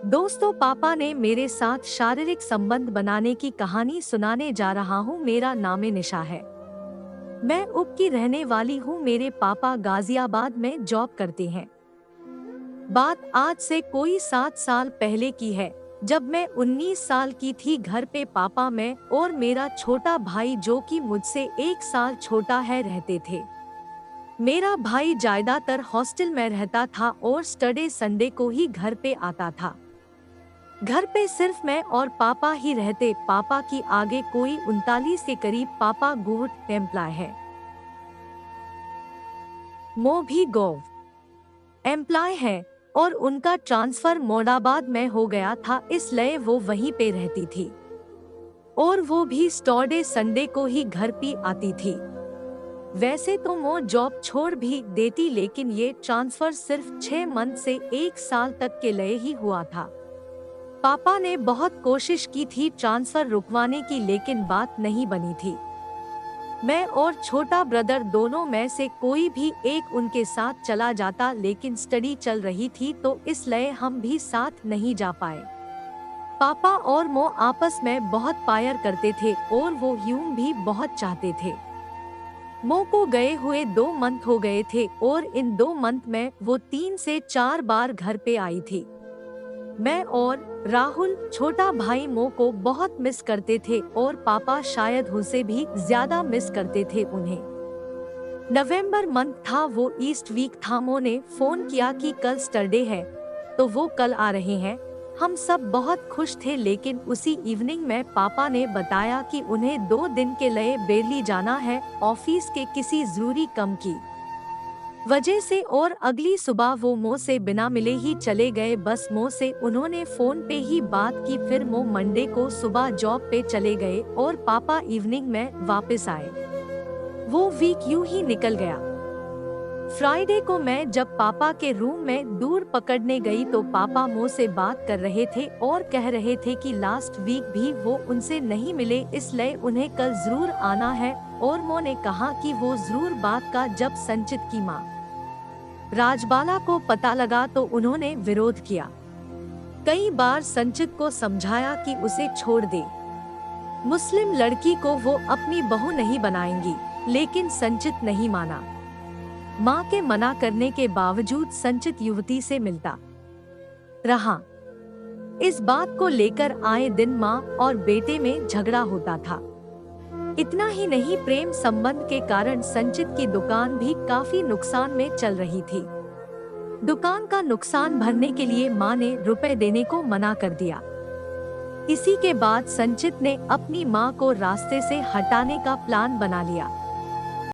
दोस्तों, पापा ने मेरे साथ शारीरिक संबंध बनाने की कहानी सुनाने जा रहा हूँ। मेरा नाम निशा है। मैं उप की रहने वाली हूँ। मेरे पापा गाजियाबाद में जॉब करते हैं। बात आज से कोई 7 साल पहले की है, जब मैं 19 साल की थी। घर पे पापा, मैं और मेरा छोटा भाई, जो कि मुझसे 1 साल छोटा है, रहते थे। मेरा भाई ज्यादातर हॉस्टल में रहता था और सैटरडे संडे को ही घर पे आता था। घर पे सिर्फ मैं और पापा ही रहते। पापा की आगे कोई 39 के करीब पापा गवर्नमेंट एम्प्लॉय है। मो भी गवर्नमेंट एम्प्लॉय है और उनका ट्रांसफर मोडाबाद में हो गया था, इसलिए वो वहीं पे रहती थी और वो भी सैटरडे संडे को ही घर पे आती थी। वैसे तो मो जॉब छोड़ भी देती, लेकिन ये ट्रांसफर सिर्फ 6 मंथ से 1 साल तक के लिए ही हुआ था। पापा ने बहुत कोशिश की थी ट्रांसफर रुकवाने की, लेकिन बात नहीं बनी थी। मैं और छोटा ब्रदर दोनों में से कोई भी एक उनके साथ चला जाता, लेकिन स्टडी चल रही थी तो इसलिए हम भी साथ नहीं जा पाए। पापा और मो आपस में बहुत प्यार करते थे और वो यूं भी बहुत चाहते थे। मो को गए हुए 2 मंथ हो गए थे और इन 2 मंथ में वो 3 से 4 बार घर पे आई थी। मैं और राहुल, छोटा भाई, मो को बहुत मिस करते थे और पापा शायद उसे भी ज्यादा मिस करते थे उन्हें। नवंबर मंथ था, वो ईस्ट वीक था। मो ने फोन किया कि कल सैटरडे है तो वो कल आ रहे हैं। हम सब बहुत खुश थे, लेकिन उसी इवनिंग में पापा ने बताया कि उन्हें 2 दिन के लिए बेरली जाना है, ऑफिस के किसी जरूरी काम की वजह से, और अगली सुबह वो मो से बिना मिले ही चले गए। बस मो से उन्होंने फोन पे ही बात की। फिर मो मंडे को सुबह जॉब पे चले गए और पापा इवनिंग में वापस आए। वो वीक यूं ही निकल गया। फ्राइडे को मैं जब पापा के रूम में दूर पकड़ने गई तो पापा मो से बात कर रहे थे और कह रहे थे कि लास्ट वीक भी वो उनसे नहीं मिले, इसलिए उन्हें कल जरूर आना है। और मो ने कहा कि वो जरूर बात का जब संचित की माँ राजबाला को पता लगा तो उन्होंने विरोध किया। कई बार संचित को समझाया कि उसे छोड़ दे, मुस्लिम लड़की को वो अपनी बहू नहीं बनाएंगी, लेकिन संचित नहीं माना। माँ के मना करने के बावजूद संचित युवती से मिलता रहा। इस बात को लेकर आए दिन माँ और बेटे में झगड़ा होता था। इतना ही नहीं, प्रेम संबंध के कारण संचित की दुकान भी काफी नुकसान में चल रही थी। दुकान का नुकसान भरने के लिए माँ ने रुपए देने को मना कर दिया। इसी के बाद संचित ने अपनी माँ को रास्ते से हटाने का प्लान बना लिया।